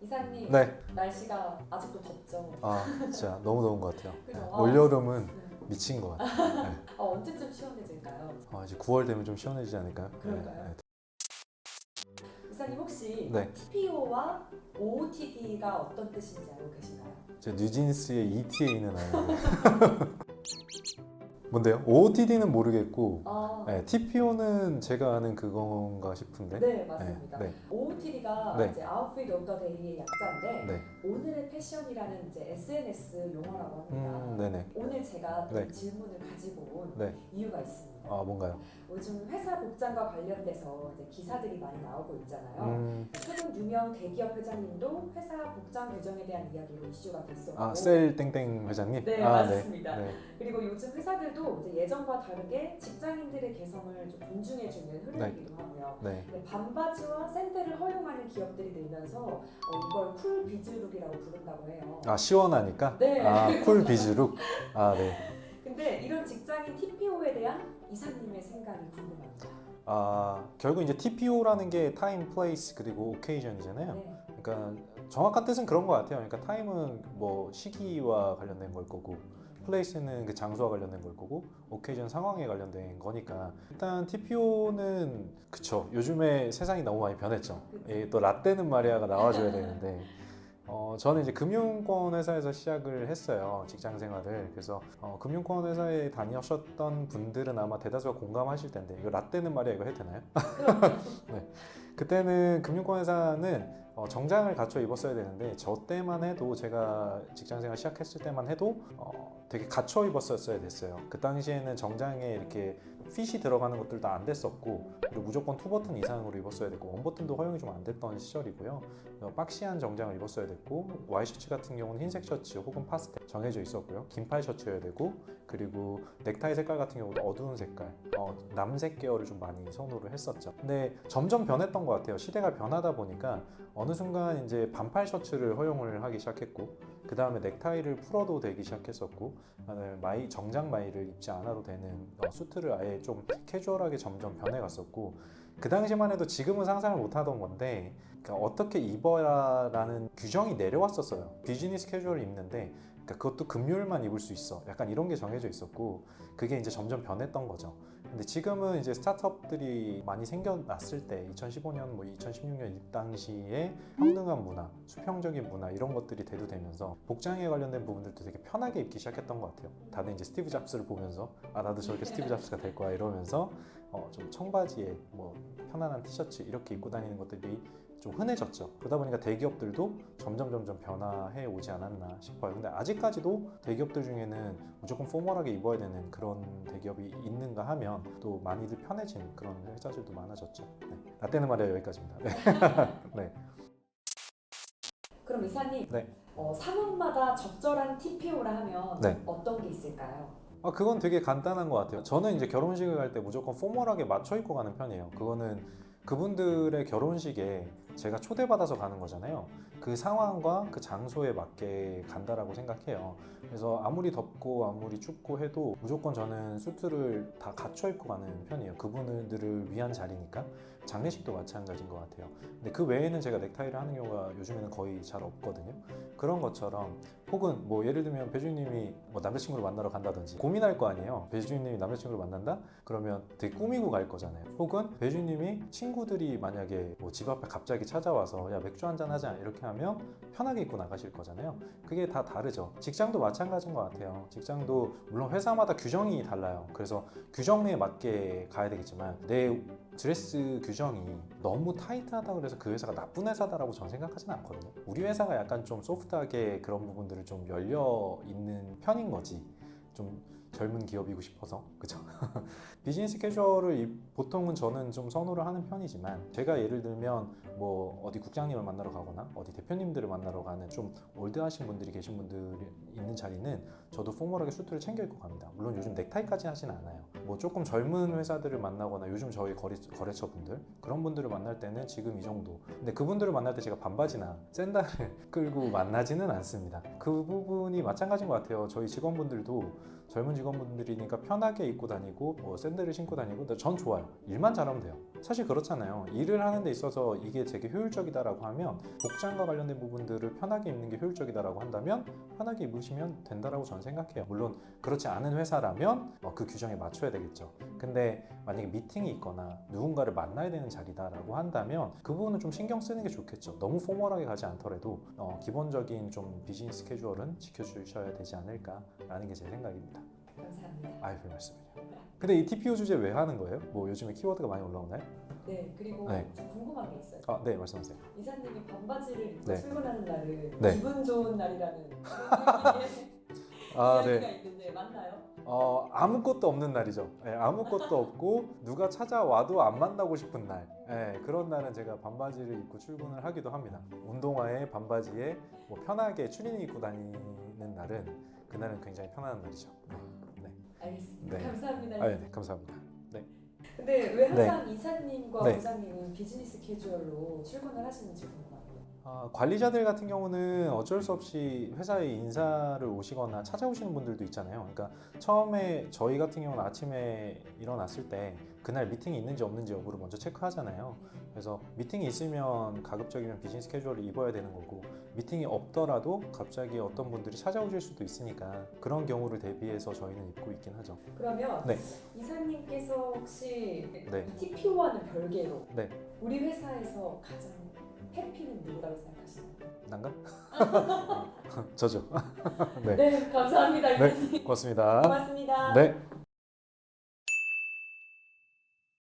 이사님, 네. 날씨가 아직도 덥죠? 아 진짜 너무 더운 것 같아요. 그죠? 올여름은 네. 미친 것 같아요. 네. 언제쯤 시원해질까요? 이제 9월 되면 좀 시원해지지 않을까요? 그럴까요? 이사님 혹시 네. TPO와 OOTD가 어떤 뜻인지 알고 계신가요? 제 뉴진스의 ETA는 아는데 뭔데요? OOTD는 모르겠고 TPO는 제가 아는 그건가 싶은데. 네, 맞습니다. 네. OOTD가 네. 이제 Outfit of the Day의 약자인데 네. 오늘의 패션이라는 이제 SNS 용어라고 합니다. 네네. 오늘 제가 또 네. 질문을 가지고 온 네. 이유가 있습니다. 뭔가요? 요즘 회사 복장과 관련돼서 이제 기사들이 많이 나오고 있잖아요. 최근 유명 대기업 회장님도 회사 복장 규정에 대한 이야기로 이슈가 됐었고. 셀 땡땡 회장님? 네, 맞습니다. 네. 그리고 요즘 회사들도 이제 예전과 다르게 직장인들의 개성을 좀 존중해주는 흐름이기도 하고요. 네. 근데 반바지와 샌들을 허용하는 기업들이 늘면서 이걸 쿨 비즈룩이라고 부른다고 해요. 시원하니까? 네. 쿨 비즈룩? 네. 근데 이런 직장인 TPO에 대한 이사님의 생각이 궁금합니다. 결국 이제 TPO라는 게 타임, 플레이스 그리고 오케이전이잖아요. 네. 그러니까 정확한 뜻은 그런 것 같아요. 그러니까 타임은 뭐 시기와 관련된 걸 거고, 플레이스는 그 장소와 관련된 걸 거고, 오케이전 상황에 관련된 거니까 일단 TPO는 그쵸. 요즘에 세상이 너무 많이 변했죠. 또 라떼는 마리아가 나와줘야 되는데. 저는 이제 금융권 회사에서 시작을 했어요. 직장 생활을. 그래서 금융권 회사에 다니셨던 분들은 아마 대다수가 공감하실 텐데 이거 라떼는 말이야 이거 해도 되나요? 네. 그때는 금융권 회사는 정장을 갖춰 입었어야 되는데 저 때만 해도 제가 직장 생활 시작했을 때만 해도 되게 갖춰 입었었어야 됐어요. 그 당시에는 정장에 이렇게 핏이 들어가는 것들도 안 됐었고 그리고 무조건 투버튼 이상으로 입었어야 됐고 원버튼도 허용이 좀 안 됐던 시절이고요. 박시한 정장을 입었어야 됐고 와이셔츠 같은 경우는 흰색 셔츠 혹은 파스텔 정해져 있었고요. 긴팔 셔츠여야 되고 그리고 넥타이 색깔 같은 경우도 어두운 색깔 남색 계열을 좀 많이 선호를 했었죠. 근데 점점 변했던 것 같아요. 시대가 변하다 보니까 어느 순간 이제 반팔 셔츠를 허용을 하기 시작했고 그 다음에 넥타이를 풀어도 되기 시작했었고 정장 마이를 입지 않아도 되는 수트를 아예 좀 캐주얼하게 점점 변해갔었고 그 당시만 해도 지금은 상상을 못하던 건데 그러니까 어떻게 입어야라는 규정이 내려왔었어요. 비즈니스 캐주얼을 입는데 그러니까 그것도 금요일만 입을 수 있어. 약간 이런 게 정해져 있었고 그게 이제 점점 변했던 거죠. 근데 지금은 이제 스타트업들이 많이 생겨났을 때 2015년, 2016년 이 당시에 평등한 문화, 수평적인 문화 이런 것들이 대두되면서 복장에 관련된 부분들도 되게 편하게 입기 시작했던 것 같아요. 다들 이제 스티브 잡스를 보면서 나도 저렇게 스티브 잡스가 될 거야 이러면서 좀 청바지에 편안한 티셔츠 이렇게 입고 다니는 것들이 좀 흔해졌죠. 그러다 보니까 대기업들도 점점 변화해 오지 않았나 싶어요. 근데 아직까지도 대기업들 중에는 무조건 포멀하게 입어야 되는 그런 대기업이 있는가 하면 또 많이들 편해진 그런 회사들도 많아졌죠. 네. 라떼는 말이야 여기까지입니다. 네. 네. 그럼 이사님, 네. 상황마다 적절한 TPO라 하면 네. 어떤 게 있을까요? 그건 되게 간단한 것 같아요. 저는 이제 결혼식을 갈 때 무조건 포멀하게 맞춰 입고 가는 편이에요. 그거는 그분들의 결혼식에 제가 초대받아서 가는 거잖아요. 그 상황과 그 장소에 맞게 간다라고 생각해요. 그래서 아무리 덥고 아무리 춥고 해도 무조건 저는 수트를 다 갖춰 입고 가는 편이에요. 그분들을 위한 자리니까. 장례식도 마찬가지인 것 같아요. 근데 그 외에는 제가 넥타이를 하는 경우가 요즘에는 거의 잘 없거든요. 그런 것처럼 혹은 예를 들면 배주님이 남자친구를 만나러 간다든지 고민할 거 아니에요. 배주님이 남자친구를 만난다? 그러면 되게 꾸미고 갈 거잖아요. 혹은 배주님이 친구들이 만약에 집 앞에 갑자기 찾아와서 야 맥주 한잔 하자 이렇게 하면 편하게 입고 나가실 거잖아요. 그게 다 다르죠. 직장도 마찬가지인 것 같아요. 직장도 물론 회사마다 규정이 달라요. 그래서 규정에 맞게 가야 되겠지만 내 드레스 규정이 너무 타이트하다 그래서 그 회사가 나쁜 회사다라고 저는 생각하지는 않거든요. 우리 회사가 약간 좀 소프트하게 그런 부분들을 좀 열려 있는 편인 거지. 좀 젊은 기업이고 싶어서 그죠? 비즈니스 캐주얼을 보통은 저는 좀 선호를 하는 편이지만 제가 예를 들면 어디 국장님을 만나러 가거나 어디 대표님들을 만나러 가는 좀 올드하신 분들이 계신 분들이 있는 자리는 저도 포멀하게 수트를 챙겨 입고 갑니다. 물론 요즘 넥타이까지 하지는 않아요. 조금 젊은 회사들을 만나거나 요즘 저희 거래처 분들 그런 분들을 만날 때는 지금 이 정도. 근데 그분들을 만날 때 제가 반바지나 샌들을 끌고 만나지는 않습니다. 그 부분이 마찬가지인 것 같아요. 저희 직원분들도 젊은 직원분들이니까 편하게 입고 다니고 뭐 샌들을 신고 다니고 근데 전 좋아요. 일만 잘하면 돼요. 사실 그렇잖아요. 일을 하는 데 있어서 이게 되게 효율적이다라고 하면 복장과 관련된 부분들을 편하게 입는 게 효율적이다라고 한다면 편하게 입으시면 된다라고 저는 생각해요. 물론 그렇지 않은 회사라면 그 규정에 맞춰야 되겠죠. 근데 만약에 미팅이 있거나 누군가를 만나야 되는 자리다라고 한다면 그 부분은 좀 신경 쓰는 게 좋겠죠. 너무 포멀하게 가지 않더라도 기본적인 좀 비즈니스 캐주얼은 지켜주셔야 되지 않을까라는 게 제 생각입니다. 감사합니다. 아유, 별 말씀을요. 근데 이 TPO 주제 왜 하는 거예요? 뭐 요즘에 키워드가 많이 올라오나요? 네, 그리고 네. 좀 궁금한 게 있어요. 네, 말씀하세요. 이사님이 반바지를 입고 네. 출근하는 날을 네. 기분 좋은 날이라는 아, 이야기가 네. 있는데 맞나요? 아무것도 없는 날이죠. 아무것도 없고 누가 찾아와도 안 만나고 싶은 날. 그런 날은 제가 반바지를 입고 출근을 하기도 합니다. 운동화에 반바지에 뭐 편하게 추리닝 입고 다니는 날은 그날은 굉장히 편안한 날이죠. 네. 알겠습니다. 네. 감사합니다. 네, 감사합니다. 근데 왜 항상 이사님과 네. 부장님은 비즈니스 캐주얼로 출근을 하시는지 궁금하고요. 관리자들 같은 경우는 어쩔 수 없이 회사에 인사를 오시거나 찾아오시는 분들도 있잖아요. 그러니까 처음에 저희 같은 경우는 아침에 일어났을 때 그날 미팅이 있는지 없는지 여부를 먼저 체크하잖아요. 그래서 미팅이 있으면 가급적이면 비즈니스 캐주얼을 입어야 되는 거고 미팅이 없더라도 갑자기 어떤 분들이 찾아오실 수도 있으니까 그런 경우를 대비해서 저희는 입고 있긴 하죠. 그러면 네. 이사님께서 혹시 네. TPO와는 별개로 네. 우리 회사에서 가장 해피는 누구라고 생각하시나요? 난가? 저죠. 네. 네, 감사합니다. 이사님. 네, 고맙습니다. 고맙습니다. 네.